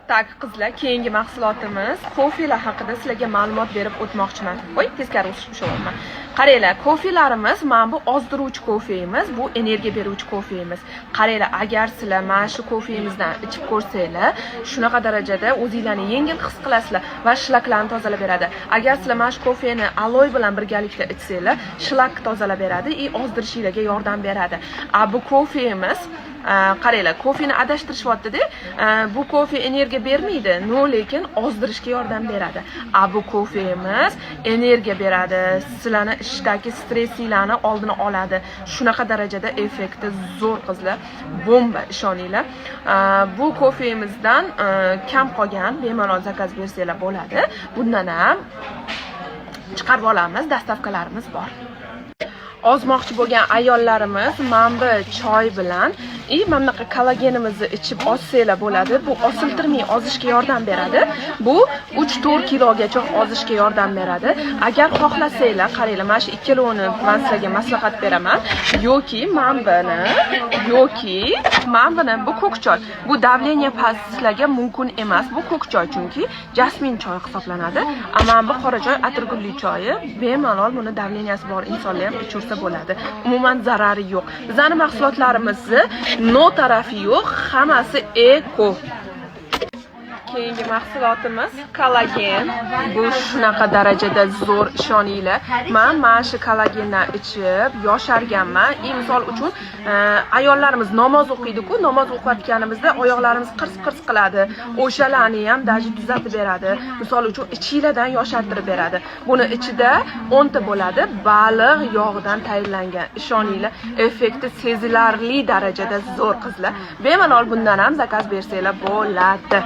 Tak qizlar, keyingi mahsulotimiz kofelar haqida sizlarga ma'lumot berib o'tmoqchiman. Qo'y, teskari o'shaman. Qaranglar, kofelarimiz mana bu ozdiruvchi kofeyimiz, bu energiya beruvchi kofeyimiz. Qaranglar, agar sizlar mana shu kofeyimizdan ichib ko'rsanglar, shunaqa darajada o'zinglarni yengil his qilasizlar va shlaklarni tozalab beradi. Agar sizlar mana shu kofeni aloy bilan birgalikda ichsanglar, shlak tozalab beradi va ozdirishinglarga yordam beradi. Bu kofeyimiz qaranglar, kofeni adashtirishyapti-da. Bu kofe energiya bermaydi, lekin ozdirishga yordam beradi. Bu kofemiz energiya beradi, sizlarni ishdagi stressinglarni oldini oladi. Shunaqa darajada effekti zo'r qizlar, bomba, ishoninglar. Bu kofemizdan kam qolgan bemalol zakaz bersanglar bo'ladi. Bundan ham chiqarib olamiz, dastavkalarimiz bor. Ozmoqchi bo'lgan ayollarimiz mana bu choy bilan mana bunaqa kollagenimizni ichib ozsanglar bo'ladi. Bu osiltirmay ozishga yordam beradi. Bu 3-4 kilogacha ozishga yordam beradi. Agar xohlasanglar, qaranglar, mana shu ikkalovini men sizlarga maslahat beraman. Yoki mana buni, bu ko'k choy. Bu davleniya past sizlarga mumkin emas. Bu ko'k choy chunki jasmin choy hisoblanadi. Ammo bu qora choy, atirgulli choyi, bemalol buni davleniyasi bor insonlar ham ichursa bo'ladi. Umuman zarari yo'q. Bizning mahsulotlarimizni no tarafi yo'q, hammasi eko. Keyingi mahsulotimiz kollagen. Bu shunaqa darajada zo'r, ishoninglar. Men mana shu kollagendan ichib yosharganman. Misol uchun ayollarimiz namoz o'qiydi-ku, namoz o'qiyotganimizda oyoqlarimiz qirs-qirs qiladi. O'shalarni ham daji tuzatib beradi. Misol uchun ichinglardan yoshartirib beradi. Buni ichida 10 ta bo'ladi, baliq yog'idan tayyorlangan. Ishoninglar, effekti sezilarli darajada zo'r qizlar. Bemalol bundan ham zakaz bersanglar bo'ladi.